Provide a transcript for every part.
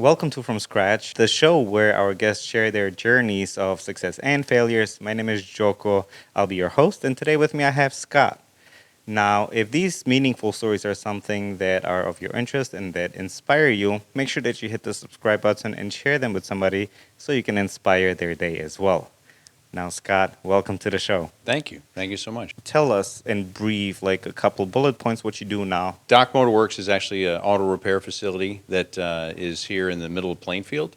Welcome to From Scratch, the show where our guests share their journeys of success and failures. My name is Joko. I'll be your host, and today with me I have Scott. Now, if these meaningful stories are something that are of your interest and that inspire you, make sure that you hit the subscribe button and share them with somebody so you can inspire their day as well. Now, Scott, welcome to the show. Thank you. Thank you so much. Tell us in brief, like a couple bullet points, what you do now. Doc Motor Works is actually an auto repair facility that is here in the middle of Plainfield.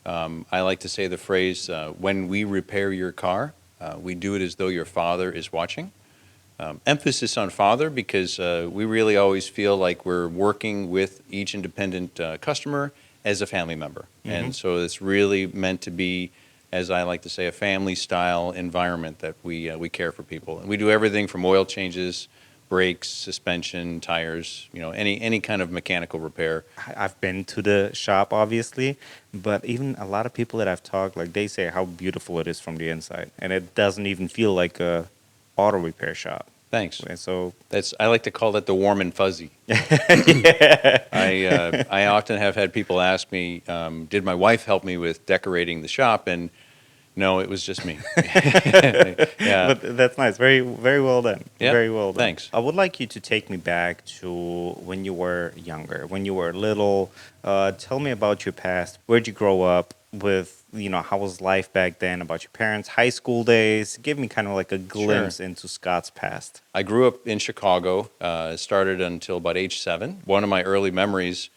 I like to say the phrase, when we repair your car, we do it as though your father is watching. Emphasis on father because we really always feel like we're working with each independent customer as a family member. And so it's really meant to be, as I like to say, a family-style environment that we care for people. And we do everything from oil changes, brakes, suspension, tires, any kind of mechanical repair. I've been to the shop, obviously, but even a lot of people that I've talked, like they say how beautiful it is from the inside, and it doesn't even feel like a auto repair shop. Thanks. And so I like to call that the warm and fuzzy. yeah. I often have had people ask me, did my wife help me with decorating the shop? And no, it was just me. Yeah. But that's nice. Very, very well done. Yep. Very well done. Thanks. I would like you to take me back to when you were younger, when you were little. Tell me about your past. Where'd you grow up? How was life back then? About your parents, high school days. Give me kind of like a glimpse into Scott's past. I grew up in Chicago, started until about age 7. One of my early memories,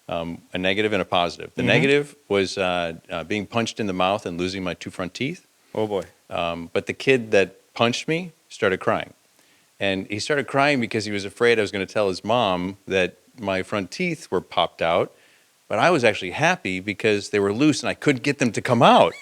a negative and a positive. The negative was being punched in the mouth and losing my 2 front teeth. Oh boy. But the kid that punched me started crying. And he started crying because he was afraid I was going to tell his mom that my front teeth were popped out. But I was actually happy because they were loose and I couldn't get them to come out.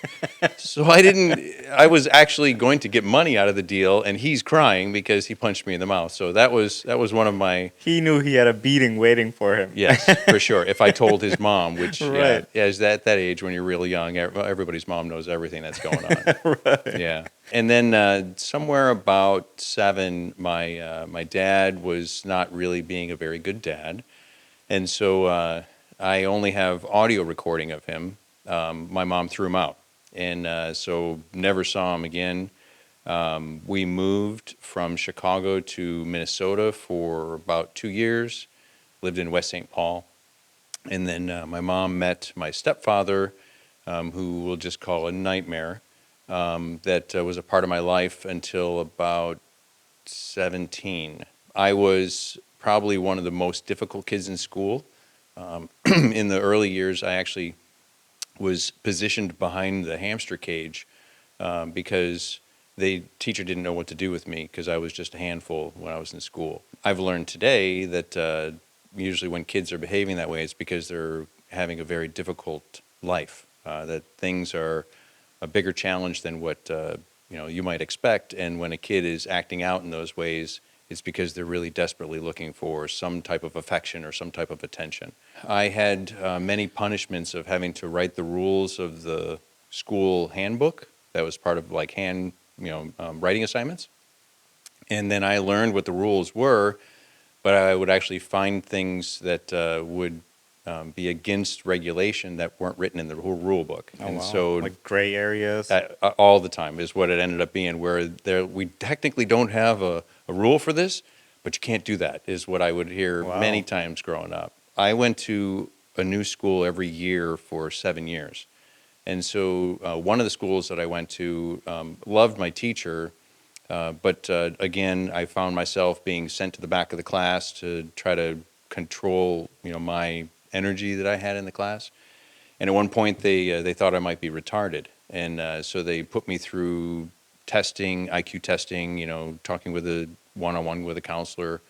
So I was actually going to get money out of the deal, and he's crying because he punched me in the mouth. So that was one of my... He knew he had a beating waiting for him. Yes, for sure. If I told his mom, which Right. is that age when you're really young, everybody's mom knows everything that's going on. Right. Yeah. And then somewhere about 7, my dad was not really being a very good dad. And so I only have audio recording of him. My mom threw him out. And so never saw him again. We moved from Chicago to Minnesota for about 2 years, lived in West St. Paul. And then my mom met my stepfather, who we'll just call a nightmare, that was a part of my life until about 17. I was probably one of the most difficult kids in school. In the early years, I actually was positioned behind the hamster cage because the teacher didn't know what to do with me because I was just a handful when I was in school. I've learned today that usually when kids are behaving that way, it's because they're having a very difficult life, that things are a bigger challenge than what you might expect. And when a kid is acting out in those ways, it's because they're really desperately looking for some type of affection or some type of attention. I had many punishments of having to write the rules of the school handbook. That was part of like writing assignments. And then I learned what the rules were, but I would actually find things that would be against regulation that weren't written in the rule book. Oh, and wow. so Like gray areas. all the time is what it ended up being, where we technically don't have a rule for this, but you can't do that, is what I would hear many times growing up. I went to a new school every year for 7 years. And so one of the schools that I went to loved my teacher, but again, I found myself being sent to the back of the class to try to control, my energy that I had in the class. And at one point, they thought I might be retarded. And so they put me through testing, IQ testing, talking with a one-on-one with a counselor.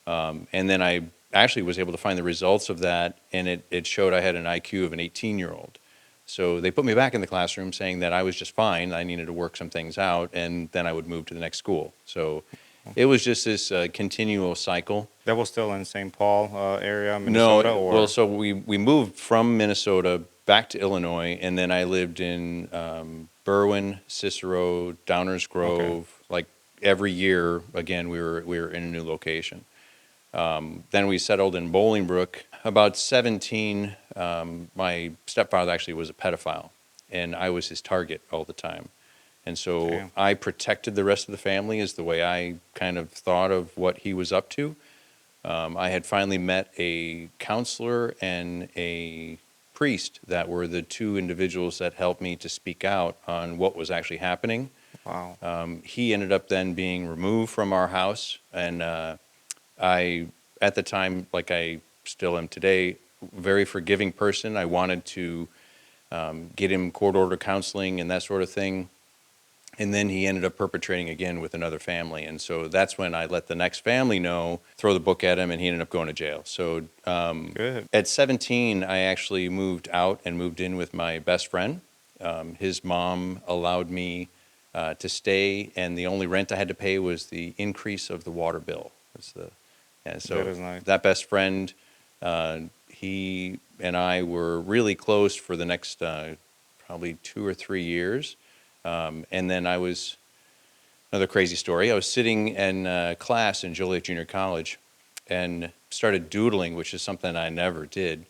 And then I actually was able to find the results of that, and it showed I had an IQ of an 18-year-old. So they put me back in the classroom saying that I was just fine, I needed to work some things out, and then I would move to the next school. So it was just this continual cycle. That was still in St. Paul area, Minnesota? No, well, so we moved from Minnesota back to Illinois, and then I lived in Berwyn, Cicero, Downers Grove. Like every year, again, we were in a new location. Then we settled in Bolingbrook. about 17, my stepfather actually was a pedophile, and I was his target all the time. And so Damn. I protected the rest of the family is the way I kind of thought of what he was up to. I had finally met a counselor and a priest that were the two individuals that helped me to speak out on what was actually happening. Wow. He ended up then being removed from our house, and I, at the time, like I still am today, very forgiving person. I wanted to get him court order counseling and that sort of thing. And then he ended up perpetrating again with another family. And so that's when I let the next family know, throw the book at him, and he ended up going to jail. So Good. at 17, I actually moved out and moved in with my best friend. His mom allowed me to stay, and the only rent I had to pay was the increase of the water bill. And so That is nice. that best friend, he and I were really close for the next probably 2 or 3 years. And then another crazy story. I was sitting in class in Joliet Junior College and started doodling, which is something I never did.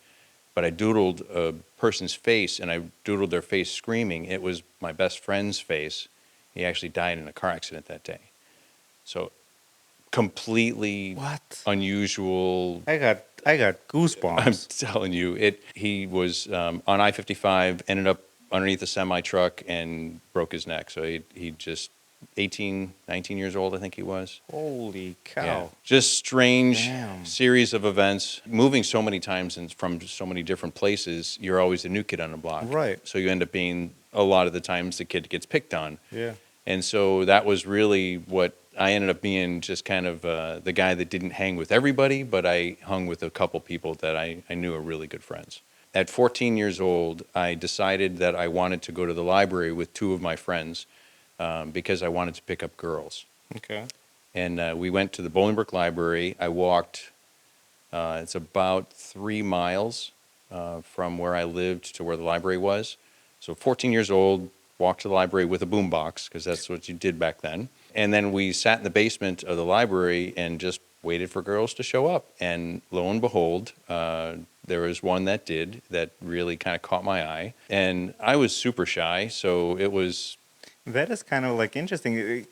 But I doodled a person's face, and I doodled their face screaming. It was my best friend's face. He actually died in a car accident that day. So completely What? unusual. I got I'm goosebumps. telling you, he was on I-55, ended up underneath a semi truck and broke his neck. So he just 18, 19 years old, I think he was. Holy Yeah, cow. just strange Damn. series of events. Moving so many times and from so many different places, you're always the new kid on the block. Right. So you end up being a lot of the times the kid gets picked on. Yeah. And so that was really what I ended up being, just kind of the guy that didn't hang with everybody, but I hung with a couple people that I knew are really good friends. At 14 years old, I decided that I wanted to go to the library with two of my friends because I wanted to pick up girls. Okay. And we went to the Bolingbrook Library. I walked, it's about 3 miles from where I lived to where the library was. So 14 years old, walked to the library with a boombox, because that's what you did back then. And then we sat in the basement of the library and just waited for girls to show up. And lo and behold, there was one that really kind of caught my eye. And I was super shy, so it was. That is kind of like interesting.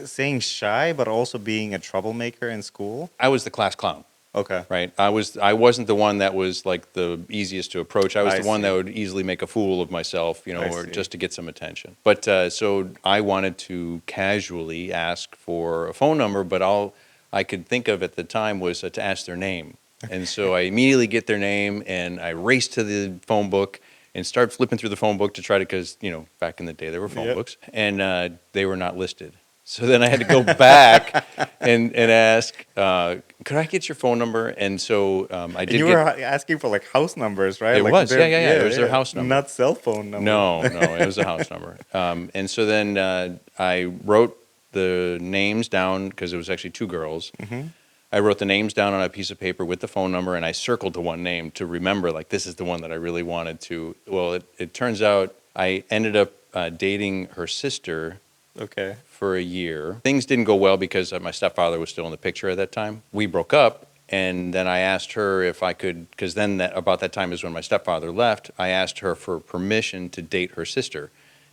Saying shy, but also being a troublemaker in school. I was the class clown. Okay. Right. I wasn't the one that was like the easiest to approach. I was I the one that see. would easily make a fool of myself, I or see. just to get some attention. But so I wanted to casually ask for a phone number, but all I could think of at the time was to ask their name. And so I immediately get their name, and I race to the phone book and start flipping through the phone book to try to, because back in the day there were phone Yep. books, and they were not listed. So then I had to go back and ask, could I get your phone number? And so I And did you get. were asking for like house numbers, right? It Like was, yeah. It was their house number. Not cell phone number. No, it was a house number. And so then I wrote the names down, because it was actually two girls. Mm-hmm. I wrote the names down on a piece of paper with the phone number, and I circled the one name to remember, like, this is the one that I really wanted to. Well, it turns out I ended up dating her sister Okay. for a year. Things didn't go well because my stepfather was still in the picture at that time. We broke up, and then I asked her if I could, because then about that time is when my stepfather left. I asked her for permission to date her sister.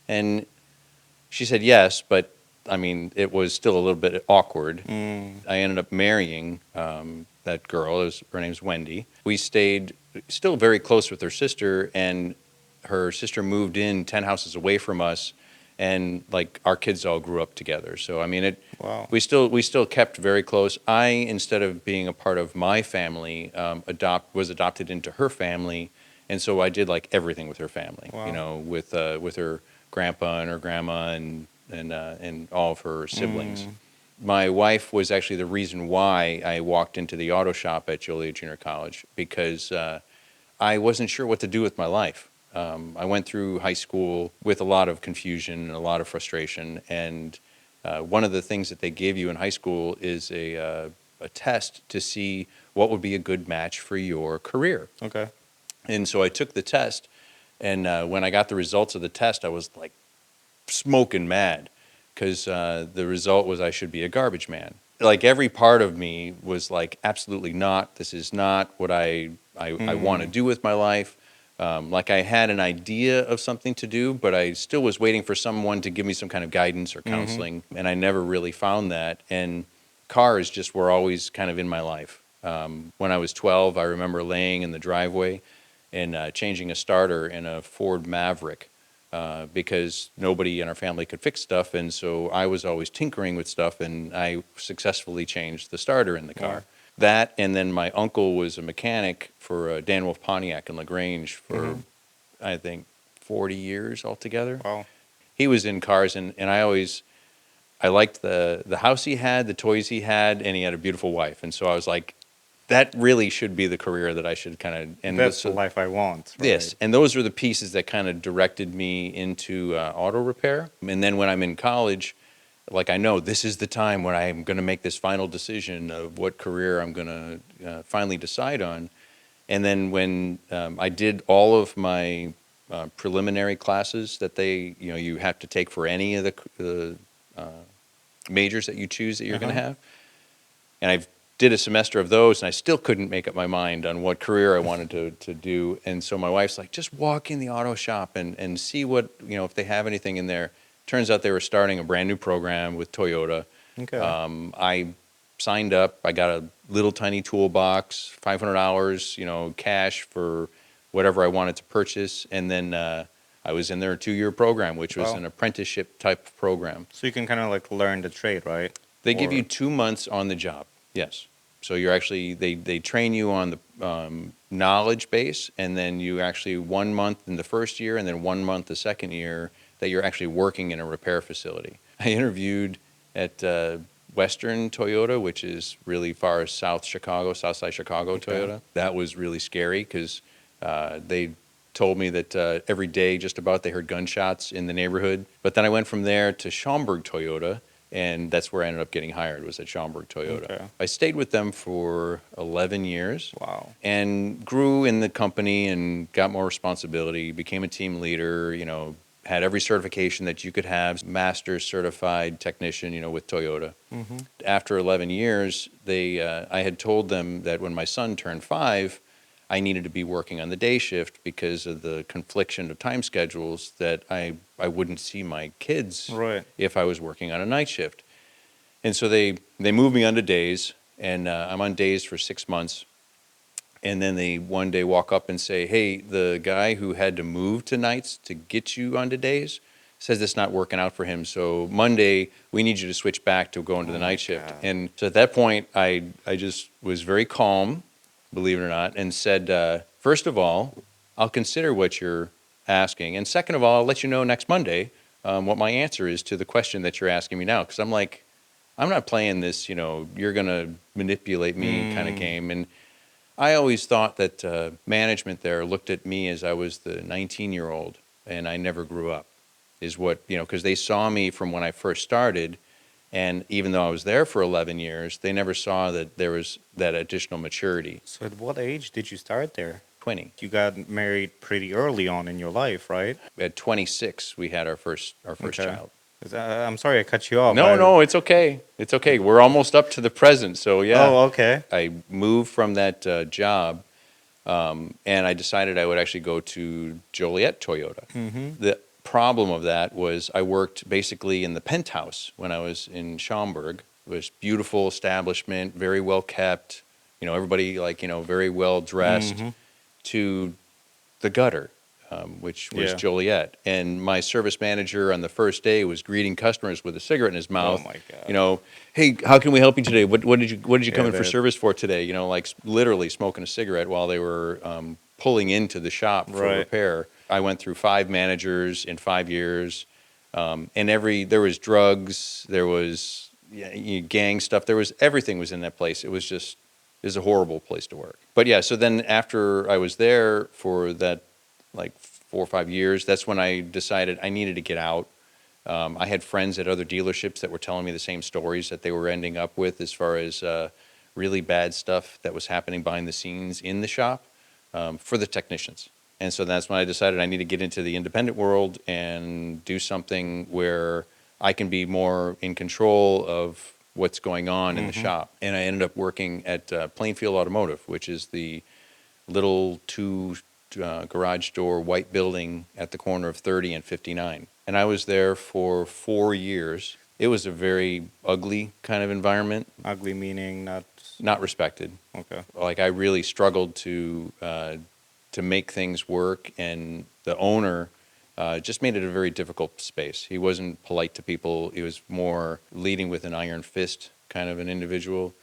And she said yes, but I mean, it was still a little bit awkward. I ended up marrying that girl. Her name's Wendy. We stayed still very close with her sister, and her sister moved in 10 houses away from us, and like our kids all grew up together. So I mean, Wow. we still kept very close. I, instead of being a part of my family, was adopted into her family, and so I did like everything with her family. Wow. With her grandpa and her grandma and all of her siblings. My wife was actually the reason why I walked into the auto shop at Joliet Junior College, because I wasn't sure what to do with my life. I went through high school with a lot of confusion and a lot of frustration, and one of the things that they gave you in high school is a test to see what would be a good match for your career. Okay. And so I took the test, and when I got the results of the test, I was like smoking mad, because the result was I should be a garbage man. like every part of me was like, absolutely not. This is not what I want to do with my life. Like I had an idea of something to do, but I still was waiting for someone to give me some kind of guidance or counseling, and I never really found that. And cars just were always kind of in my life. When I was 12, I remember laying in the driveway and changing a starter in a Ford Maverick because nobody in our family could fix stuff, and so I was always tinkering with stuff, and I successfully changed the starter in the car. Wow. That, and then my uncle was a mechanic for Dan Wolf Pontiac in LaGrange for, I think, 40 years altogether. Wow. He was in cars, and I liked the house he had, the toys he had, and he had a beautiful wife. And so I was like, that really should be the career that I should kind of. And That's the so, life I want, right? yes, and those were the pieces that kind of directed me into auto repair. And then when I'm in college, like I know this is the time when I'm going to make this final decision of what career I'm going to finally decide on. And then when I did all of my preliminary classes that you have to take for any of the majors that you choose that you're going to have, and I did a semester of those, and I still couldn't make up my mind on what career I wanted to do. And so my wife's like, just walk in the auto shop and see what, if they have anything in there. Turns out they were starting a brand new program with Toyota. Okay. I signed up. I got a little tiny toolbox, $500, cash for whatever I wanted to purchase. And then I was in their 2-year program, which was Wow. an apprenticeship type of program. So you can kind of like learn the trade, right? They give Or- you 2 months on the job. Yes. So you're actually, they train you on the knowledge base, and then you actually 1 month in the first year and then 1 month the second year that you're actually working in a repair facility. I interviewed at Western Toyota, which is really far as South side Chicago Okay. Toyota. That was really scary because they told me that every day just about they heard gunshots in the neighborhood. But then I went from there to Schaumburg Toyota, and that's where I ended up getting hired, was at Schaumburg Toyota. Okay. I stayed with them for 11 years. Wow. And grew in the company and got more responsibility, became a team leader, had every certification that you could have, master's certified technician, with Toyota. After 11 years, I had told them that when my son turned 5, I needed to be working on the day shift because of the confliction of time schedules, that I wouldn't see my kids Right. if I was working on a night shift. And so they moved me onto days, and I'm on days for 6 months. And then they one day walk up and say, hey, the guy who had to move to nights to get you onto days says it's not working out for him. So Monday, we need you to switch back to going to the night shift. God. And so at that point, I just was very calm, believe it or not, and said, first of all, I'll consider what you're asking. And second of all, I'll let you know next Monday what my answer is to the question that you're asking me now. Because I'm like, I'm not playing this, you're going to manipulate me kind of game. And I always thought that management there looked at me as I was the 19-year-old, and I never grew up, is what, because they saw me from when I first started, and even though I was there for 11 years, they never saw that there was that additional maturity. So at what age did you start there? 20. You got married pretty early on in your life, right? At 26, we had our first Okay. child. I'm sorry I cut you off. No, it's okay. It's okay. We're almost up to the present, so yeah. Oh, okay. I moved from that job, and I decided I would actually go to Joliet Toyota. The problem of that was I worked basically in the penthouse when I was in Schaumburg. It was beautiful establishment, very well kept, everybody very well dressed, to the gutter, which was Yeah. Joliet. And my service manager on the first day was greeting customers with a cigarette in his mouth. Oh my God. Hey, how can we help you today? What did you come Yeah, in for that- service for today? Like literally smoking a cigarette while they were pulling into the shop for Right. repair. I went through 5 managers in 5 years, and there was drugs, there was gang stuff, everything was in that place. It was a horrible place to work. But yeah, so then after I was there for that like 4 or 5 years, that's when I decided I needed to get out. I had friends at other dealerships that were telling me the same stories that they were ending up with as far as really bad stuff that was happening behind the scenes in the shop for the technicians. And so that's when I decided I need to get into the independent world and do something where I can be more in control of what's going on in the shop. And I ended up working at Plainfield Automotive, which is the little two garage door white building at the corner of 30 and 59. And I was there for 4 years. It was a very ugly kind of environment, Ugly meaning not not respected. okay. Like I really struggled to make things work, and the owner just made it a very difficult space. He wasn't polite to people. He was more leading with an iron fist kind of an individual.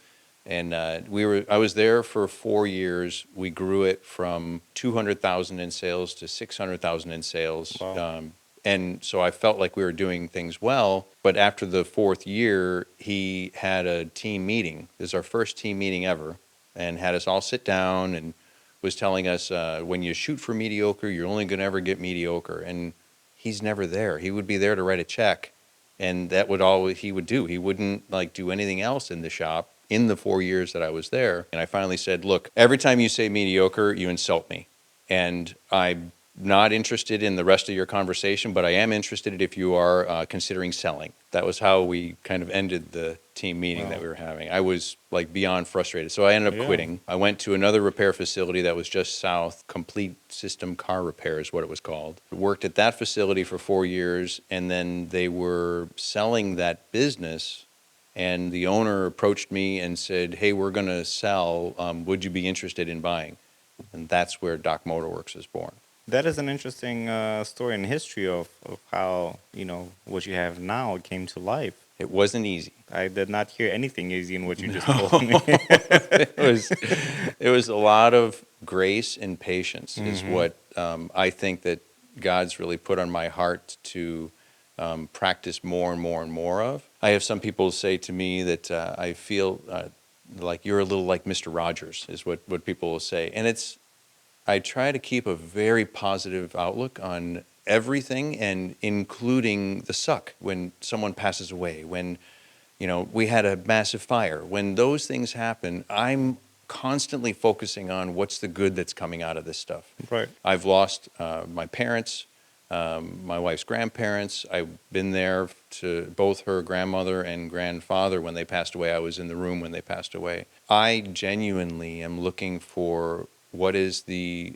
And I was there for 4 years. We grew it from 200,000 in sales to 600,000 in sales. Wow. And so I felt like we were doing things well. But after the fourth year, he had a team meeting. This is our first team meeting ever, and had us all sit down and was telling us, when you shoot for mediocre, you're only going to ever get mediocre. And he's never there. He would be there to write a check, and that would all he would do. He wouldn't like do anything else in the shop in the 4 years that I was there. And I finally said, look, every time you say mediocre, you insult me. And I'm not interested in the rest of your conversation, but I am interested if you are considering selling. That was how we kind of ended the team meeting that we were having. I was like beyond frustrated. So I ended up quitting. I went to another repair facility that was just south, Complete System Car Repair is what it was called. Worked at that facility for 4 years, and then they were selling that business. And the owner approached me and said, hey, we're going to sell. Would you be interested in buying? And that's where Doc Motorworks is born. That is an interesting story and history of how, what you have now came to life. It wasn't easy. I did not hear anything easy in what you just told me. It was a lot of grace and patience is what I think that God's really put on my heart to practice more and more and more of. I have some people say to me that I feel like you're a little like Mr. Rogers is what people will say. And I try to keep a very positive outlook on everything, and including the suck when someone passes away, when we had a massive fire. When those things happen, I'm constantly focusing on what's the good that's coming out of this stuff. Right. I've lost my parents, my wife's grandparents. I've been there to both her grandmother and grandfather when they passed away. I was in the room when they passed away. I genuinely am looking for what is the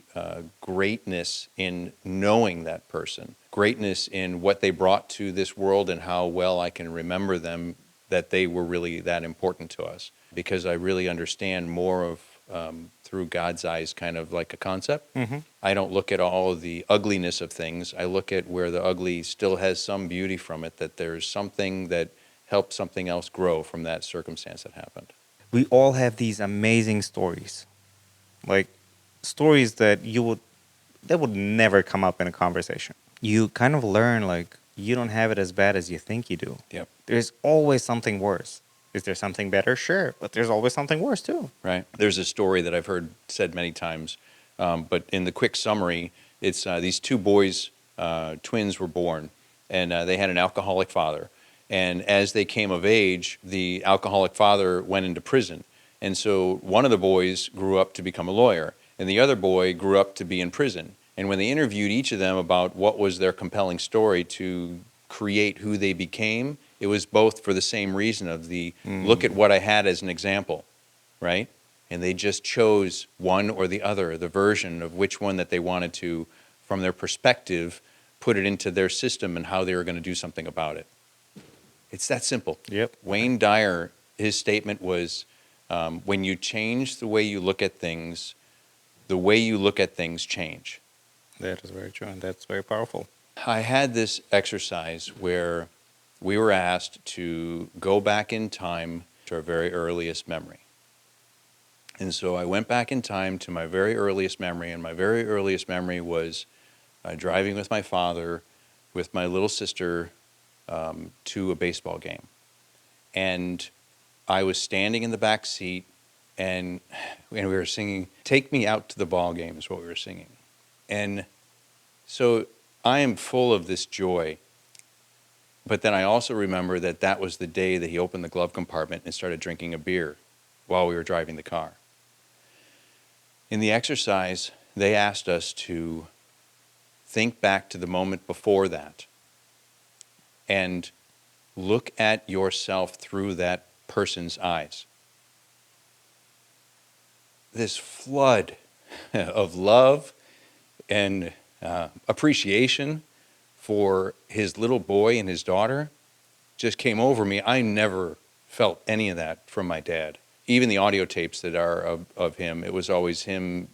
greatness in knowing that person, greatness in what they brought to this world and how well I can remember them, that they were really that important to us. Because I really understand more of, through God's eyes, kind of like a concept. I don't look at all of the ugliness of things. I look at where the ugly still has some beauty from it, that there's something that helped something else grow from that circumstance that happened. We all have these amazing stories. Like stories that would never come up in a conversation. You kind of learn like you don't have it as bad as you think you do. Yep. There's always something worse. Is there something better? Sure, but there's always something worse too. Right. There's a story that I've heard said many times, but in the quick summary, it's these two boys, twins were born, and they had an alcoholic father. And as they came of age, the alcoholic father went into prison. And so one of the boys grew up to become a lawyer, and the other boy grew up to be in prison. And when they interviewed each of them about what was their compelling story to create who they became, it was both for the same reason of the look at what I had as an example, right? And they just chose one or the other, the version of which one that they wanted to, from their perspective, put it into their system and how they were going to do something about it. It's that simple. Yep. Wayne Dyer, his statement was, when you change the way you look at things, the way you look at things change. That is very true, and that's very powerful. I had this exercise where we were asked to go back in time to our very earliest memory. And so I went back in time to my very earliest memory, and my very earliest memory was driving with my father, with my little sister, to a baseball game. And I was standing in the back seat, and we were singing, "Take Me Out to the Ball Game" is what we were singing. And so I am full of this joy. But then I also remember that that was the day that he opened the glove compartment and started drinking a beer while we were driving the car. In the exercise, they asked us to think back to the moment before that and look at yourself through that person's eyes. This flood of love and appreciation for his little boy and his daughter just came over me. I never felt any of that from my dad. Even the audio tapes that are of him, it was always him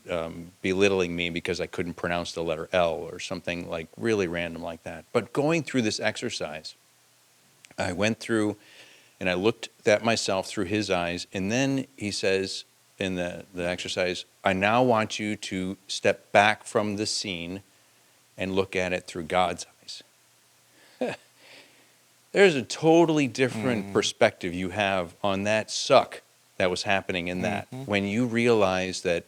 belittling me because I couldn't pronounce the letter L or something like really random like that. But going through this exercise, I went through and I looked at myself through his eyes, and then he says in the exercise, I now want you to step back from the scene and look at it through God's eyes. There's a totally different perspective you have on that suck that was happening in that. When you realize that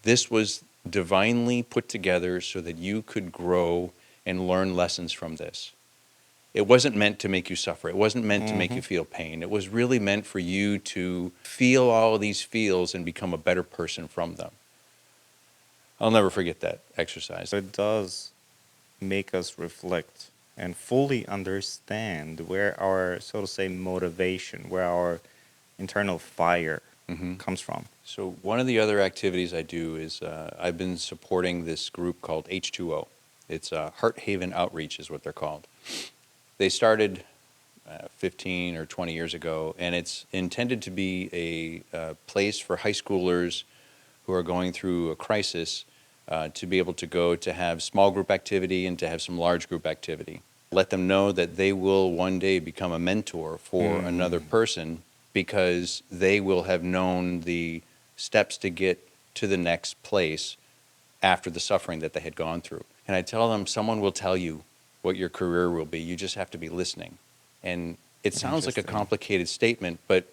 this was divinely put together so that you could grow and learn lessons from this. It wasn't meant to make you suffer. It wasn't meant to make you feel pain. It was really meant for you to feel all of these feels and become a better person from them. I'll never forget that exercise. It does make us reflect and fully understand where our, so to say, motivation, where our internal fire comes from. So one of the other activities I do is I've been supporting this group called H2O. It's Heart Haven Outreach is what they're called. They started 15 or 20 years ago, and it's intended to be a place for high schoolers who are going through a crisis to be able to go to have small group activity and to have some large group activity. Let them know that they will one day become a mentor for another person because they will have known the steps to get to the next place after the suffering that they had gone through. And I tell them, someone will tell you what your career will be. You just have to be listening. And it sounds like a complicated statement, but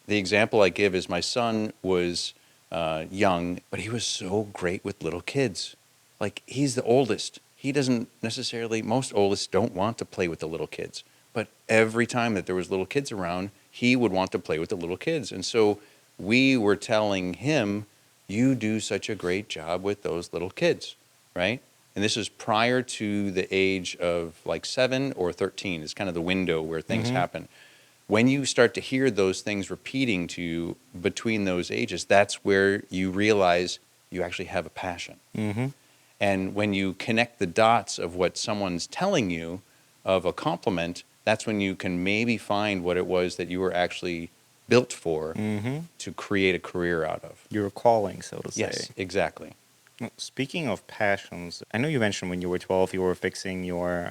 the example I give is my son was young, but he was so great with little kids. Like, he's the oldest. He doesn't necessarily, most oldest don't want to play with the little kids. But every time that there was little kids around, he would want to play with the little kids. And so we were telling him, you do such a great job with those little kids, right? And this is prior to the age of like 7 or 13. It's kind of the window where things happen. When you start to hear those things repeating to you between those ages, that's where you realize you actually have a passion. And when you connect the dots of what someone's telling you of a compliment, that's when you can maybe find what it was that you were actually built for to create a career out of. Your calling, so to say. Yes, exactly. Well, speaking of passions, I know you mentioned when you were 12, you were fixing your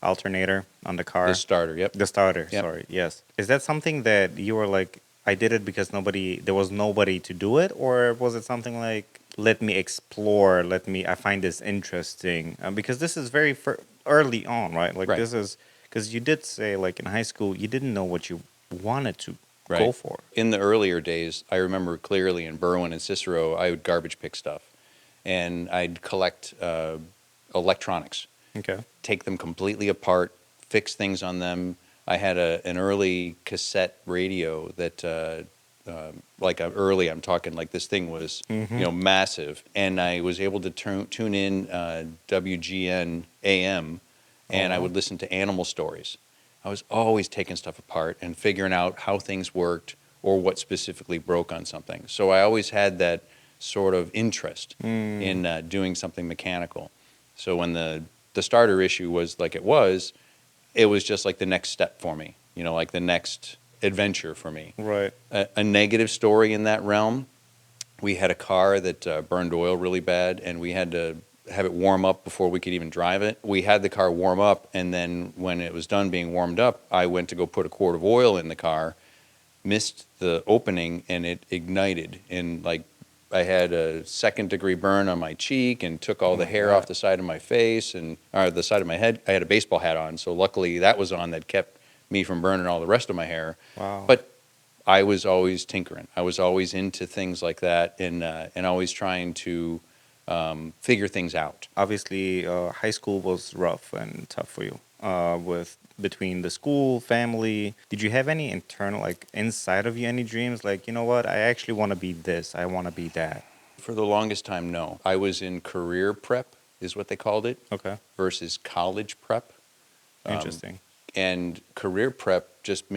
alternator on the car. The starter, yep. The starter, Yep. sorry, yes. Is that something that you were like, I did it because there was nobody to do it? Or was it something like, let me explore, I find this interesting? Because this is very early on, right? Like, Right. this is, because you did say, like, in high school, you didn't know what you wanted to Right. go for. In the earlier days, I remember clearly in Berwyn and Cicero, I would garbage pick stuff. And I'd collect electronics. Okay. Take them completely apart, fix things on them. I had an early cassette radio that, I'm talking like this thing was, massive. And I was able to tune in WGN AM, and I would listen to animal stories. I was always taking stuff apart and figuring out how things worked or what specifically broke on something. So I always had that sort of interest in doing something mechanical. So when the starter issue was like it was just like the next step for me, like the next adventure for me. Right. A negative story in that realm, we had a car that burned oil really bad, and we had to have it warm up before we could even drive it. We had the car warm up, and then when it was done being warmed up, I went to go put a quart of oil in the car, missed the opening, and it ignited. And like, I had a 2nd-degree burn on my cheek and took all the hair off the side of my face and the side of my head. I had a baseball hat on, so luckily that was on that kept me from burning all the rest of my hair. Wow. But I was always tinkering. I was always into things like that, and always trying to figure things out. Obviously, high school was rough and tough for you. With between the school, family, did you have any internal, like inside of you, any dreams? Like, you know what? I actually want to be this. I want to be that. For the longest time, no. I was in career prep, is what they called it, Okay. versus college prep. Interesting. And career prep just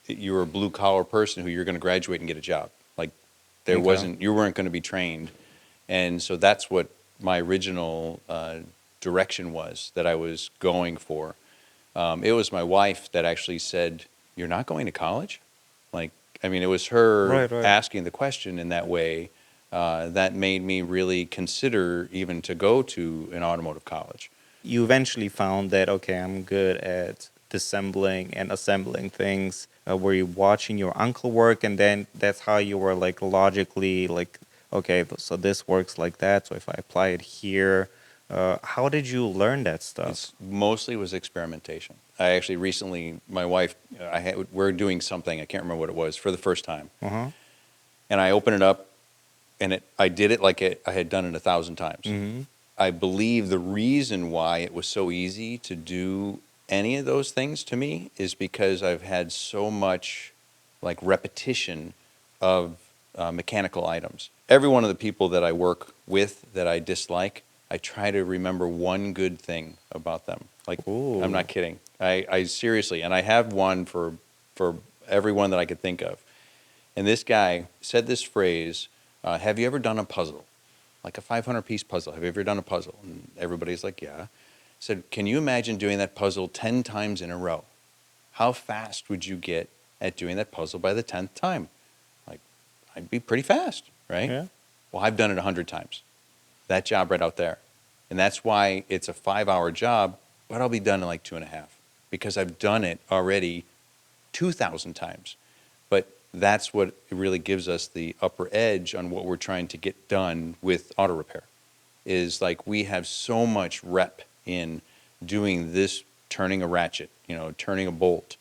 you were a blue collar person who you're going to graduate and get a job. Like there Okay. wasn't, you weren't going to be trained. And so that's what my original direction was that I was going for. It was my wife that actually said, "You're not going to college?" Like, I mean, it was her Right, right. asking the question in that way that made me really consider even to go to an automotive college. You eventually found that, okay, I'm good at disassembling and assembling things. Were you watching your uncle work, and then that's how you were like logically like, okay, so this works like that. So if I apply it here, how did you learn that stuff? It's mostly was experimentation. I actually recently, my wife, we're doing something, I can't remember what it was, for the first time. Uh huh. And I open it up, and I did it like I had done it 1,000 times. Mm-hmm. I believe the reason why it was so easy to do any of those things to me is because I've had so much like repetition of mechanical items. Every one of the people that I work with that I dislike, I try to remember one good thing about them. Like, I'm Ooh. not kidding. I seriously, and I have one for everyone that I could think of. And this guy said this phrase, have you ever done a puzzle? Like a 500-piece puzzle. Have you ever done a puzzle? And everybody's like, yeah. Said, can you imagine doing that puzzle 10 times in a row? How fast would you get at doing that puzzle by the 10th time? Like, I'd be pretty fast, right? Yeah. Well, I've done it 100 times. That job right out there. And that's why it's a 5-hour job, but I'll be done in like 2.5 because I've done it already 2,000 times. But that's what really gives us the upper edge on what we're trying to get done with auto repair. Is like we have so much rep in doing this, turning a ratchet, turning a bolt,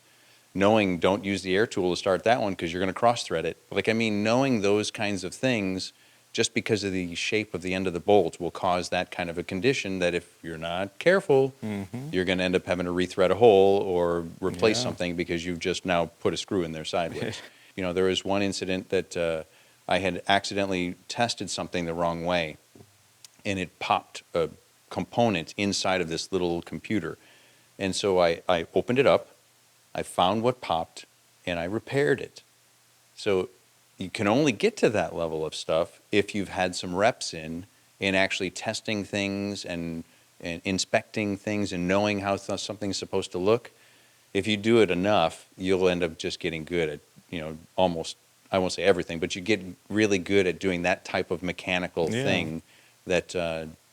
knowing don't use the air tool to start that one because you're going to cross thread it. Like, I mean, knowing those kinds of things just because of the shape of the end of the bolt will cause that kind of a condition that if you're not careful, Mm-hmm. you're going to end up having to rethread a hole or replace Yeah. something because you've just now put a screw in there sideways. There was one incident that I had accidentally tested something the wrong way, and it popped a component inside of this little computer. And so I opened it up, I found what popped, and I repaired it. So you can only get to that level of stuff if you've had some reps in actually testing things and inspecting things and knowing how something's supposed to look. If you do it enough, you'll end up just getting good at, almost, I won't say everything, but you get really good at doing that type of mechanical Yeah. thing that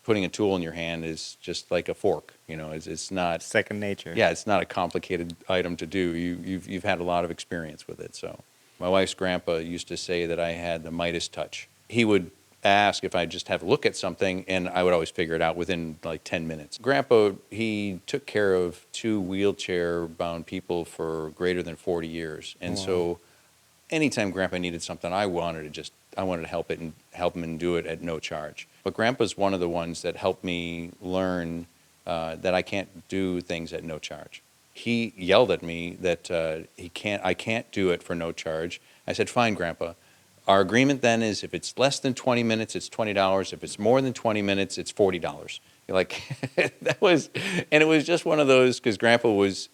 putting a tool in your hand is just like a fork. It's not, Second nature. yeah, it's not a complicated item to do. You've had a lot of experience with it. So my wife's grandpa used to say that I had the Midas touch. He would ask if I'd just have a look at something, and I would always figure it out within like 10 minutes. Grandpa, he took care of 2 wheelchair-bound people for greater than 40 years. And Wow. so anytime Grandpa needed something, I wanted to help him and do it at no charge. But Grandpa's one of the ones that helped me learn that I can't do things at no charge. He yelled at me that I can't do it for no charge. I said, "Fine, Grandpa. Our agreement then is if it's less than 20 minutes, it's $20. If it's more than 20 minutes, it's $40." You're like, that was, and it was just one of those because Grandpa was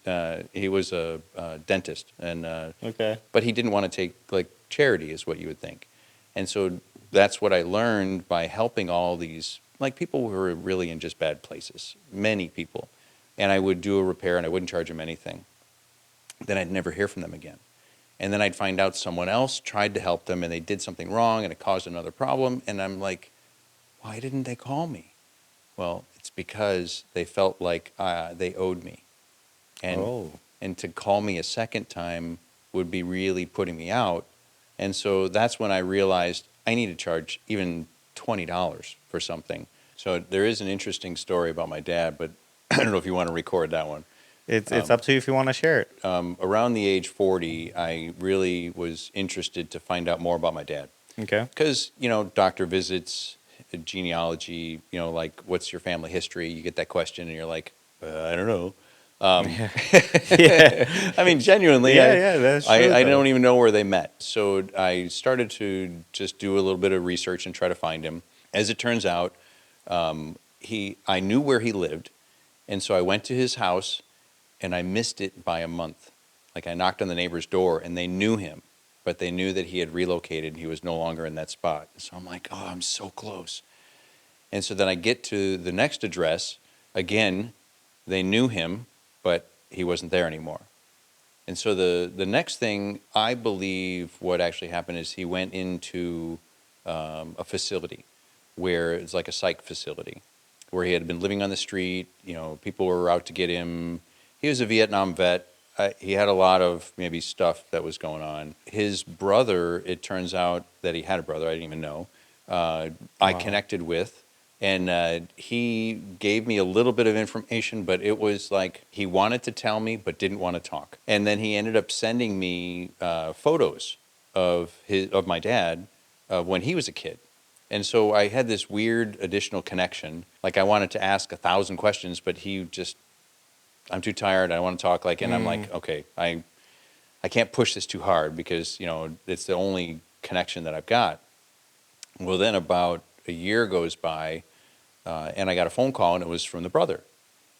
he was a dentist and Okay. but he didn't want to take like charity is what you would think. And so that's what I learned by helping all these like people who were really in just bad places, many people. And I would do a repair and I wouldn't charge them anything. Then I'd never hear from them again. And then I'd find out someone else tried to help them and they did something wrong and it caused another problem. And I'm like, why didn't they call me? Well, it's because they felt like they owed me. And Oh. and to call me a second time would be really putting me out. And so that's when I realized I need to charge even $20 for something. So there is an interesting story about my dad, but I don't know if you want to record that one. It's up to you if you want to share it. Around the age 40, I really was interested to find out more about my dad. Okay. Because, doctor visits, genealogy, like, what's your family history? You get that question and you're like, I don't know. Yeah. Yeah. I mean, genuinely, Yeah, yeah, that's true, I though. don't even know where they met. So I started to just do a little bit of research and try to find him. As it turns out, I knew where he lived, and so I went to his house, and I missed it by a month. Like I knocked on the neighbor's door and they knew him, but they knew that he had relocated and he was no longer in that spot. So I'm like, oh, I'm so close. And so then I get to the next address. Again, they knew him, but he wasn't there anymore. And so the next thing, I believe what actually happened is he went into a facility where it's like a psych facility where he had been living on the street. You know, people were out to get him. He was a Vietnam vet. He had a lot of maybe stuff that was going on. His brother, it turns out that he had a brother, I didn't even know, I Wow. connected with. And he gave me a little bit of information, but it was like he wanted to tell me, but didn't want to talk. And then he ended up sending me photos of my dad when he was a kid. And so I had this weird additional connection. Like I wanted to ask 1,000 questions, but he just, I'm too tired. I don't want to talk. Like, and I'm like, okay, I can't push this too hard because, you know, it's the only connection that I've got. Well, then about a year goes by, and I got a phone call, and it was from the brother.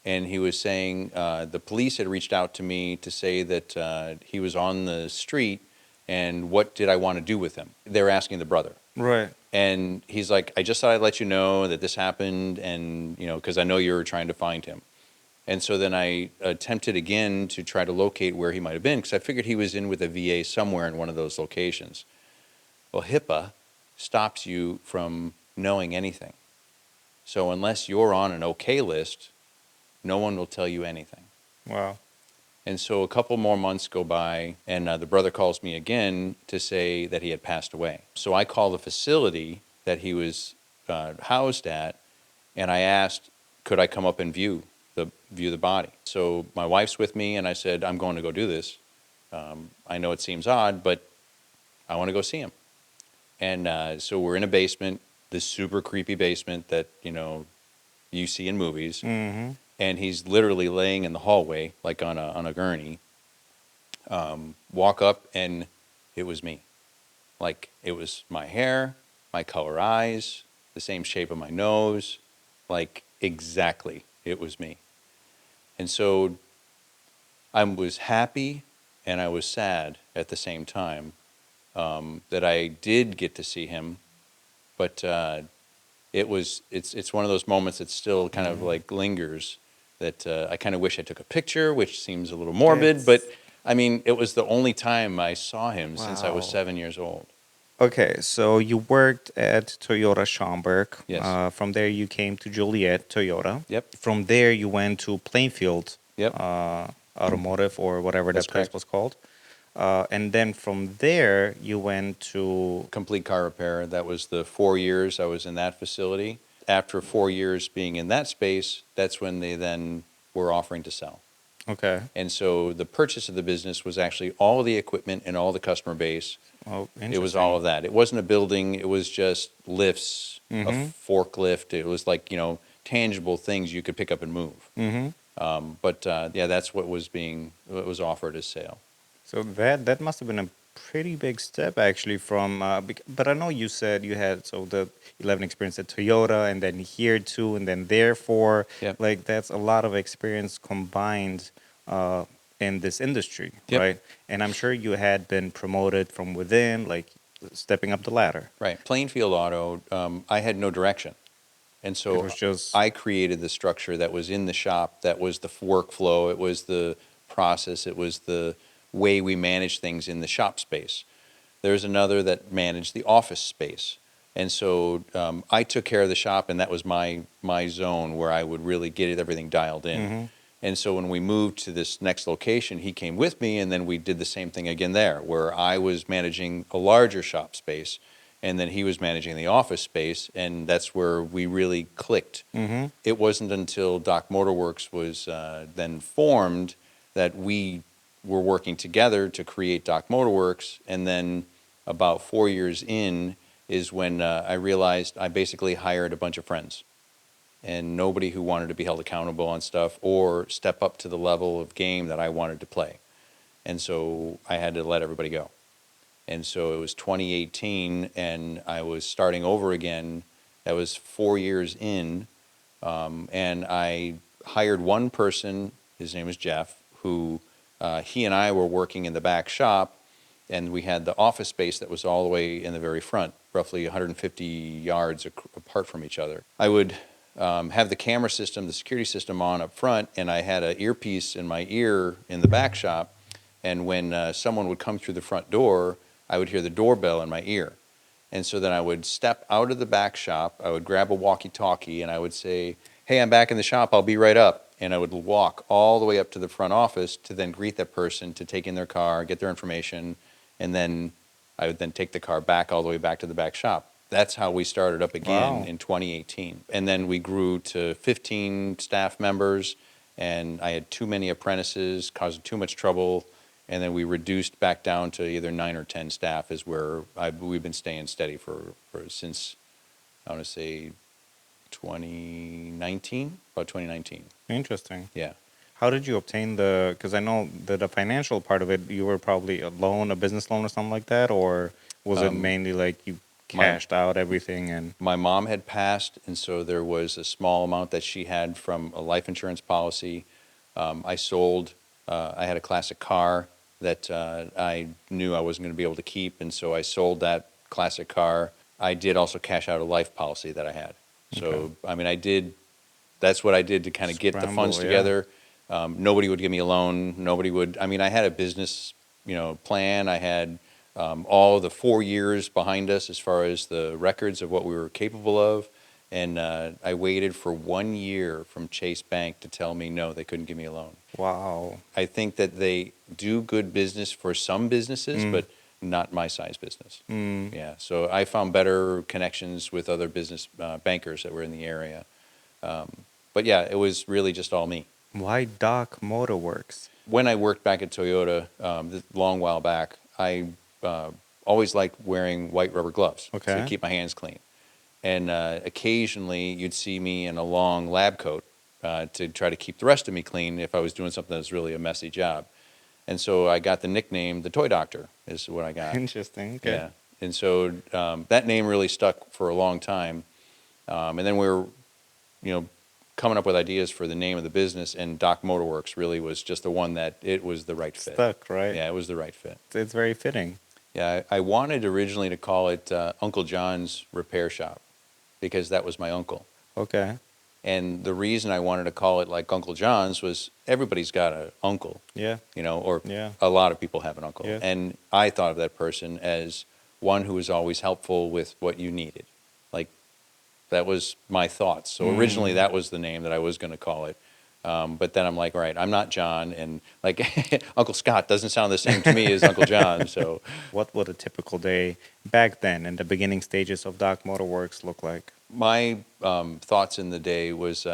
And he was saying the police had reached out to me to say that he was on the street, and what did I want to do with him? They were asking the brother. Right. And he's like, I just thought I'd let you know that this happened, and, you know, because I know you were trying to find him. And so then I attempted again to try to locate where he might have been, because I figured he was in with a VA somewhere in one of those locations. Well, HIPAA stops you from knowing anything. So unless you're on an okay list, no one will tell you anything. Wow. And so a couple more months go by, and the brother calls me again to say that he had passed away. So I call the facility that he was housed at, and I asked, could I come up and view the body? So my wife's with me, and I said, I'm going to go do this. I know it seems odd, but I want to go see him. And so we're in a basement, this super creepy basement that, you know, you see in movies. Mm-hmm. And he's literally laying in the hallway, like on a gurney. Walk up, and it was me. Like, it was my hair, my color eyes, the same shape of my nose, like, exactly, it was me. And so I was happy and I was sad at the same time that I did get to see him, but it's one of those moments that still kind of like lingers that I kind of wish I took a picture, which seems a little morbid, but It's I mean, it was the only time I saw him since I was wow. 7 years old. Okay, so you worked at Toyota Schaumburg. Yes. From there, you came to Joliet Toyota. Yep. From there, you went to Plainfield Yep. Automotive or whatever That's that place correct. was called. And then from there, you went to. Complete car repair. That was the 4 years I was in that facility. After 4 years being in that space, that's when they then were offering to sell. Okay. And so the purchase of the business was actually all the equipment and all the customer base. Oh, It was all interesting. of that. It wasn't a building. It was just lifts, a Mm-hmm. forklift. It was like, you know, tangible things you could pick up and move. Mm-hmm. But yeah, that's what was offered as sale. So that must have been a pretty big step actually from but I know you said you had so the 11 experience at Toyota and then here too and then there for Yep. like that's a lot of experience combined in this industry, Yep. right? And I'm sure you had been promoted from within, like stepping up the ladder. Right. Plainfield Auto, I had no direction. And It so was just I created the structure that was in the shop, that was the workflow, it was the process, it was the way we managed things in the shop space. There's another that managed the office space. And so I took care of the shop, and that was my zone where I would really get everything dialed in. hmm And so when we moved to this next location, he came with me, and then we did the same thing again there, where I was managing a larger shop space, and then he was managing the office space, and that's where we really clicked. hmm It wasn't until Doc Motorworks was then formed that we were working together to create Doc Motorworks, and then about 4 years in is when I realized I basically hired a bunch of friends and nobody who wanted to be held accountable on stuff or step up to the level of game that I wanted to play. And so I had to let everybody go. And so it was 2018, and I was starting over again. That was 4 years in, and I hired one person. His name is Jeff, who he and I were working in the back shop, and we had the office space that was all the way in the very front, roughly 150 yards apart from each other. I would have the camera system, the security system on up front, and I had an earpiece in my ear in the back shop, and when someone would come through the front door, I would hear the doorbell in my ear. And so then I would step out of the back shop, I would grab a walkie-talkie, and I would say, "Hey, I'm back in the shop, I'll be right up." And I would walk all the way up to the front office to then greet that person, to take in their car, get their information, and then I would then take the car back all the way back to the back shop. That's how we started up again Wow. in 2018. And then we grew to 15 staff members, and I had too many apprentices, causing too much trouble. And then we reduced back down to either 9 or 10 staff is where we've been staying steady for since, I want to say, 2019, about 2019. Interesting. Yeah. How did you obtain because I know the financial part of it, you were probably a business loan or something like that, or was it mainly like you my- cashed out everything and, My mom had passed, and so there was a small amount that she had from a life insurance policy. I sold, I had a classic car that I knew I wasn't going to be able to keep, and so I sold that classic car. I did also cash out a life policy that I had. So, Okay. I mean, that's what I did to kind of get the funds Scramble, yeah. together. Nobody would give me a loan. Nobody would, I mean, I had a business, plan. I had all the 4 years behind us as far as the records of what we were capable of. And I waited for 1 year from Chase Bank to tell me no, they couldn't give me a loan. wow. I think that they do good business for some businesses, but not my size business. Yeah, so I found better connections with other business bankers that were in the area. But yeah, it was really just all me. Why Doc Motorworks? When I worked back at Toyota, long while back, I always liked wearing white rubber gloves to Okay. keep my hands clean. And occasionally you'd see me in a long lab coat to try to keep the rest of me clean if I was doing something that was really a messy job. And so I got the nickname the Toy Doctor is what I got. Interesting. Okay. Yeah. And so that name really stuck for a long time. And then we were, coming up with ideas for the name of the business, and Doc Motorworks really was just the one that it was the right fit. Stuck, right? Yeah, it was the right fit. It's very fitting. Yeah, I wanted originally to call it Uncle John's Repair Shop because that was my uncle. Okay. And the reason I wanted to call it like Uncle John's was everybody's got an uncle, Yeah. or Yeah. a lot of people have an uncle. Yeah. And I thought of that person as one who was always helpful with what you needed. Like, that was my thoughts. So originally that was the name that I was going to call it. But then I'm like, all right, I'm not John. And like Uncle Scott doesn't sound the same to me as Uncle John. So What would a typical day back then in the beginning stages of Doc Motorworks look like? my thoughts in the day was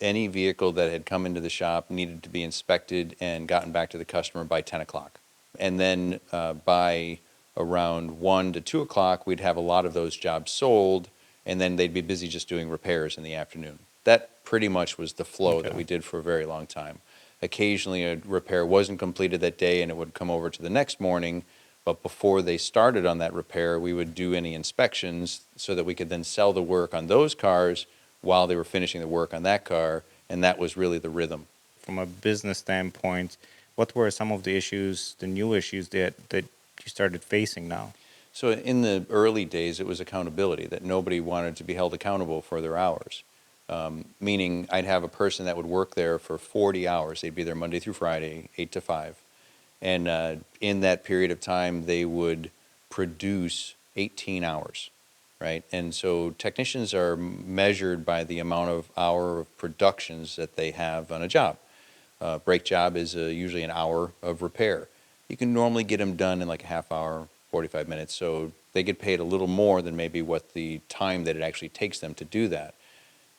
any vehicle that had come into the shop needed to be inspected and gotten back to the customer by 10 o'clock. And then by around 1 to 2 o'clock, we'd have a lot of those jobs sold, and then they'd be busy just doing repairs in the afternoon. That pretty much was the flow that Okay. we did for a very long time. Occasionally, a repair wasn't completed that day, and it would come over to the next morning. But before they started on that repair, we would do any inspections so that we could then sell the work on those cars while they were finishing the work on that car, and that was really the rhythm. From a business standpoint, what were some of the issues, the new issues that you started facing now? So in the early days, it was accountability, that nobody wanted to be held accountable for their hours. Meaning I'd have a person that would work there for 40 hours. They'd be there Monday through Friday, 8 to 5. And in that period of time, they would produce 18 hours, right? And so technicians are measured by the amount of hour of productions that they have on a job. Brake job is usually an hour of repair. You can normally get them done in like a half hour, 45 minutes. So they get paid a little more than maybe what the time that it actually takes them to do that.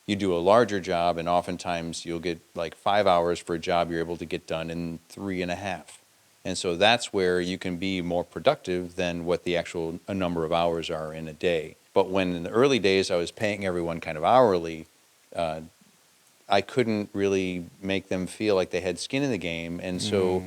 You do a larger job, and oftentimes you'll get like 5 hours for a job you're able to get done in 3.5. And so that's where you can be more productive than what the actual a number of hours are in a day. But when in the early days I was paying everyone kind of hourly, I couldn't really make them feel like they had skin in the game. And so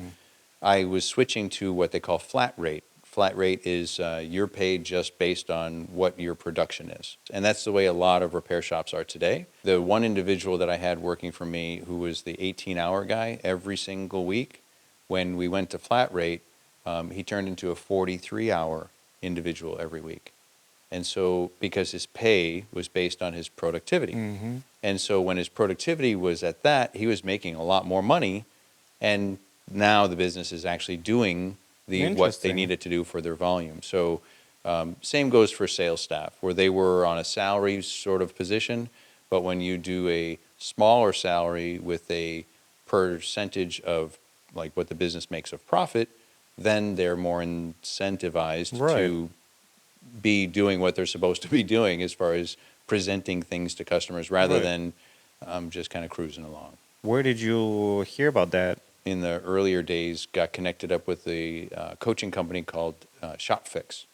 I was switching to what they call flat rate. Flat rate is you're paid just based on what your production is. And that's the way a lot of repair shops are today. The one individual that I had working for me who was the 18-hour guy every single week When we went to flat rate, he turned into a 43-hour individual every week. And so, because his pay was based on his productivity. Mm-hmm. And so, when his productivity was at that, he was making a lot more money. And now the business is actually doing what they Interesting. needed to do for their volume. So, same goes for sales staff, where they were on a salary sort of position. But when you do a smaller salary with a percentage of like what the business makes of profit, then they're more incentivized Right. to be doing what they're supposed to be doing as far as presenting things to customers rather Right. than just kind of cruising along. Where did you hear about that? In the earlier days, got connected up with a coaching company called Shop Fix.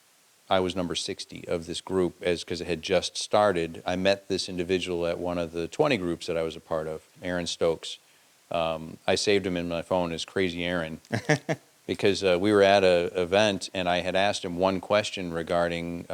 I was number 60 of this group because it had just started. I met this individual at one of the 20 groups that I was a part of, Aaron Stokes. I saved him in my phone as Crazy Aaron because we were at an event and I had asked him one question regarding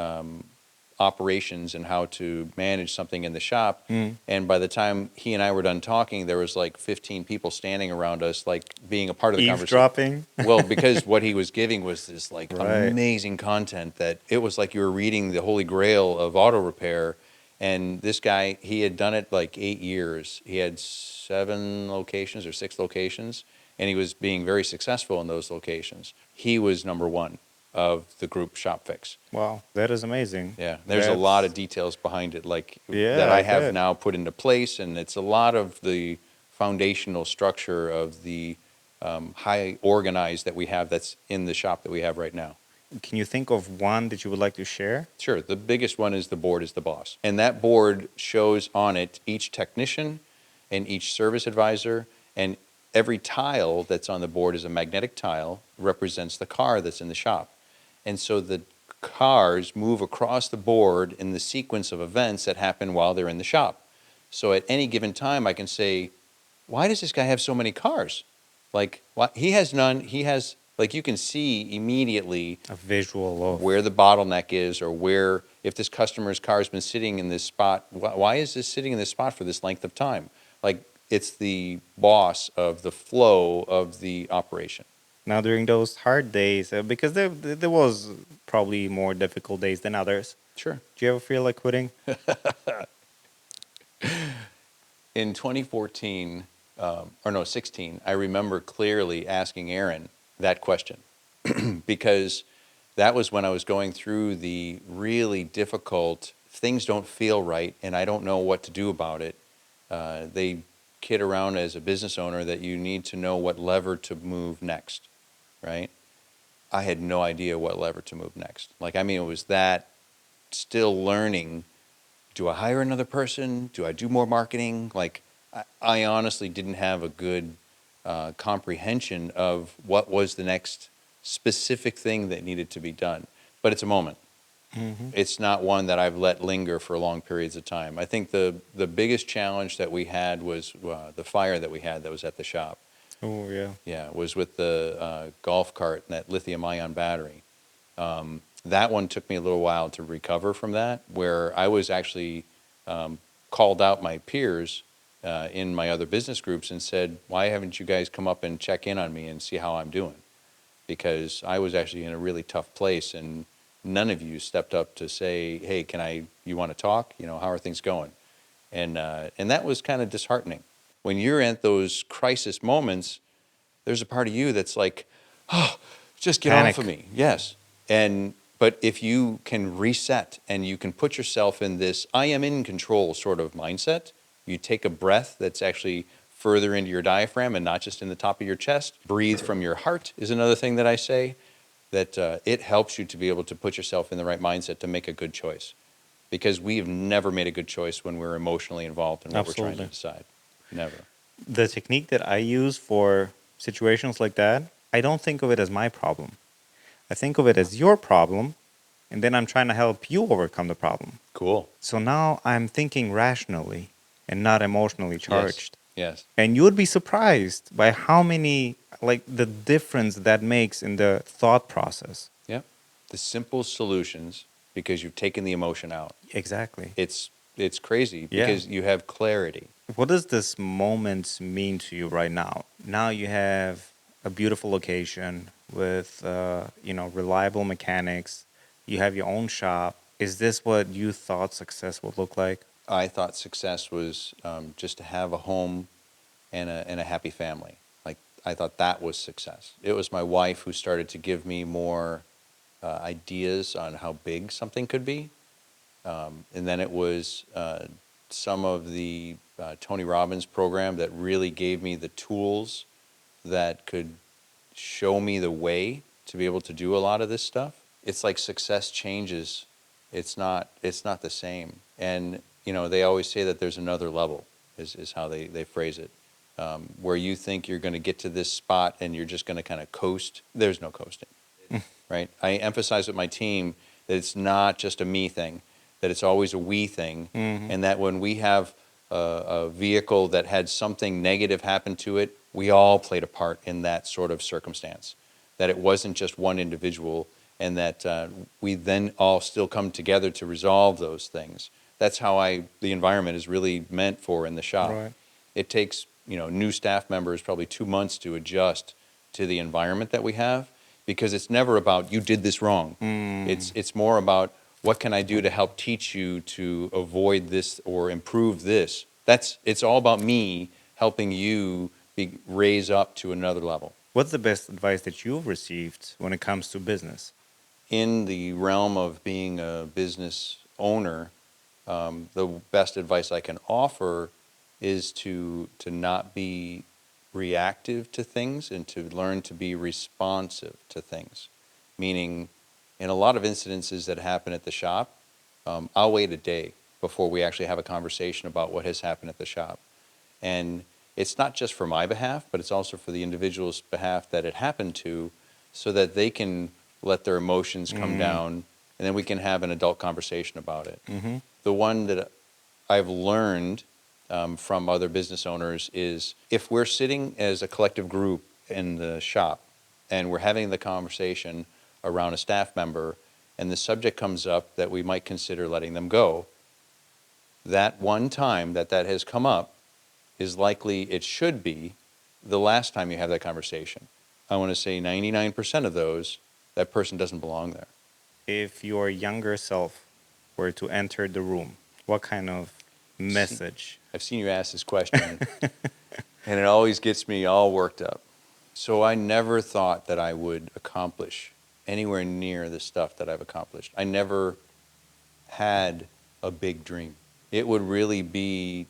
operations and how to manage something in the shop. Mm. And by the time he and I were done talking, there was like 15 people standing around us, like being a part of the conversation. Eavesdropping? Well, because what he was giving was this like Right. amazing content that it was like you were reading the holy grail of auto repair. And this guy, he had done it like 8 years. He had 7 locations or 6 locations, and he was being very successful in those locations. He was number 1 of the group Shop Fix. Wow, that is amazing. Yeah, there's a lot of That's details behind it, like yeah, that I I have bet. now put into place, and it's a lot of the foundational structure of the high organized that we have that's in the shop that we have right now. Can you think of one that you would like to share? Sure, the biggest one is the board is the boss, and that board shows on it each technician and each service advisor, and every tile that's on the board is a magnetic tile, represents the car that's in the shop. And so the cars move across the board in the sequence of events that happen while they're in the shop. So at any given time, I can say, why does this guy have so many cars? Like, why? He has none. He has, like, you can see immediately A visual of where the bottleneck is or where, if this customer's car has been sitting in this spot, why is this sitting in this spot for this length of time? Like, it's the boss of the flow of the operation. now during those hard days, because there was probably more difficult days than others. Sure. Do you ever feel like quitting? In 2014, or no, 16, I remember clearly asking Aaron that question because that was when I was going through the really difficult things don't feel right and I don't know what to do about it. They kid around as a business owner that you need to know what lever to move next, right? I had no idea what lever to move next. Like, I mean, it was that still learning. Do I hire another person? Do I do more marketing? Like, I honestly didn't have a good comprehension of what was the next specific thing that needed to be done. But it's a moment. Mm-hmm. It's not one that I've let linger for long periods of time. I think the biggest challenge that we had was the fire that we had that was at the shop. Oh yeah. Yeah, was with the golf cart and that lithium-ion battery. That one took me a little while to recover from that, where I was actually called out my peers in my other business groups and said, why haven't you guys come up and check in on me and see how I'm doing? Because I was actually in a really tough place and none of you stepped up to say, hey, you want to talk? You know, how are things going? And that was kind of disheartening. When you're at those crisis moments, there's a part of you that's like, oh, just get Panic. off of me. Yes. But if you can reset and you can put yourself in this I am in control sort of mindset, you take a breath that's actually further into your diaphragm and not just in the top of your chest. Breathe from your heart is another thing that I say, that it helps you to be able to put yourself in the right mindset to make a good choice. Because we have never made a good choice when we're emotionally involved in what we're trying to Absolutely. decide. Never. The technique that I use for situations like that, I don't think of it as my problem. I think of it as your problem, and then I'm trying to help you overcome the problem. Cool. So now I'm thinking rationally and not emotionally charged. Yes. And you would be surprised by how many, like, the difference that makes in the thought process. Yep. The simple solutions, because you've taken the emotion out. Exactly. It's crazy Yeah. because you have clarity. What does this moment mean to you right now? Now you have a beautiful location with reliable mechanics. You have your own shop. Is this what you thought success would look like? I thought success was just to have a home and a happy family. Like, I thought that was success. It was my wife who started to give me more ideas on how big something could be. And then it was some of the Tony Robbins program that really gave me the tools that could show me the way to be able to do a lot of this stuff. It's like success changes. It's not the same. And they always say that there's another level, is how they phrase it. Where you think you're going to get to this spot and you're just going to kind of coast. There's no coasting, right? I emphasize with my team that it's not just a me thing, that it's always a we thing, and that when we have a vehicle that had something negative happen to it, we all played a part in that sort of circumstance. That it wasn't just one individual, and that we then all still come together to resolve those things. That's how the environment is really meant for in the shop. Right. It takes new staff members probably 2 months to adjust to the environment that we have, because it's never about you did this wrong. It's more about what can I do to help teach you to avoid this or improve this. It's all about me helping you raise up to another level. What's the best advice that you've received when it comes to business? In the realm of being a business owner, the best advice I can offer is to not be reactive to things and to learn to be responsive to things. Meaning, in a lot of incidences that happen at the shop, I'll wait a day before we actually have a conversation about what has happened at the shop. And it's not just for my behalf, but it's also for the individual's behalf that it happened to, so that they can let their emotions come down, and then we can have an adult conversation about it. The one that I've learned from other business owners is, if we're sitting as a collective group in the shop and we're having the conversation around a staff member and the subject comes up that we might consider letting them go, that one time that has come up is likely, it should be, the last time you have that conversation. I want to say 99% of those, that person doesn't belong there. If your younger self were to enter the room, what kind of message? I've seen you ask this question, and it always gets me all worked up. So I never thought that I would accomplish anywhere near the stuff that I've accomplished. I never had a big dream. It would really be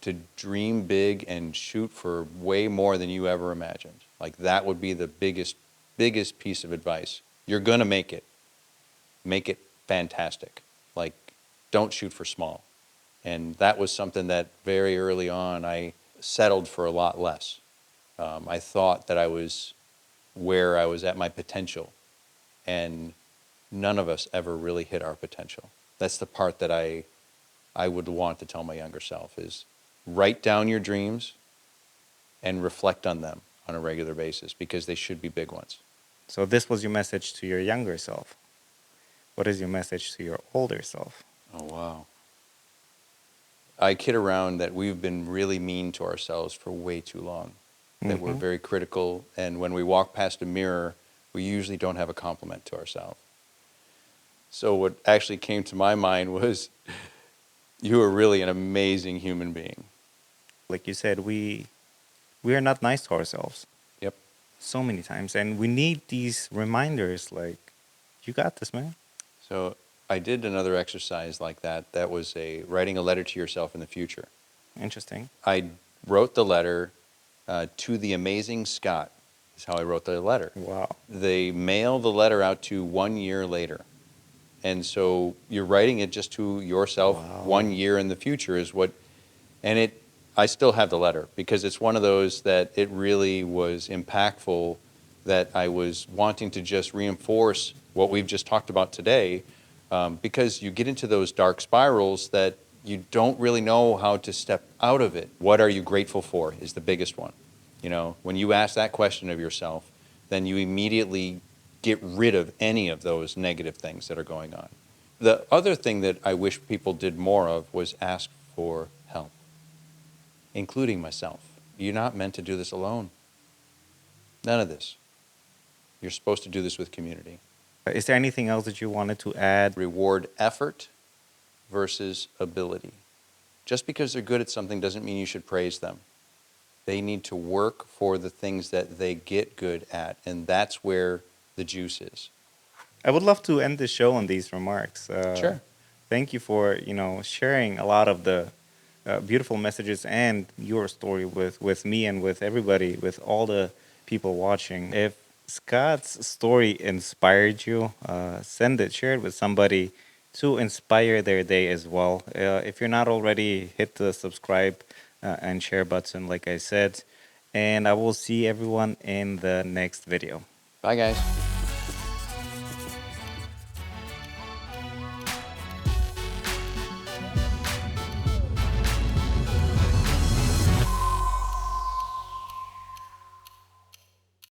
to dream big and shoot for way more than you ever imagined. Like, that would be the biggest piece of advice. You're going to make it. Make it fantastic. Like, don't shoot for small. And that was something that very early on I settled for a lot less. I thought that I was where I was at my potential, and none of us ever really hit our potential. That's the part that I would want to tell my younger self is, write down your dreams and reflect on them on a regular basis, because they should be big ones. So this was your message to your younger self. What is your message to your older self? Oh, wow. I kid around that we've been really mean to ourselves for way too long, that we're very critical, and when we walk past a mirror, we usually don't have a compliment to ourselves. So what actually came to my mind was, you are really an amazing human being. Like you said, we are not nice to ourselves. Yep. So many times, and we need these reminders. Like, you got this, man. So I did another exercise like that. That was writing a letter to yourself in the future. Interesting. I wrote the letter to the amazing Scott, is how I wrote the letter. Wow. They mail the letter out to 1 year later. And so you're writing it just to yourself. Wow. 1 year in the future is what, and I still have the letter, because it's one of those that it really was impactful, that I was wanting to just reinforce what we've just talked about today, because you get into those dark spirals that you don't really know how to step out of it. What are you grateful for is the biggest one. When you ask that question of yourself, then you immediately get rid of any of those negative things that are going on. The other thing that I wish people did more of was ask for help, including myself. You're not meant to do this alone. None of this. You're supposed to do this with community. Is there anything else that you wanted to add? Reward effort versus ability. Just because they're good at something doesn't mean you should praise them. They need to work for the things that they get good at, and that's where the juice is. I would love to end the show on these remarks. Sure. Thank you for sharing a lot of the beautiful messages and your story with me and with everybody, with all the people watching. If Scott's story inspired you, send it, share it with somebody to inspire their day as well. If you're not already, hit the subscribe and share button, like I said. And I will see everyone in the next video. Bye, guys.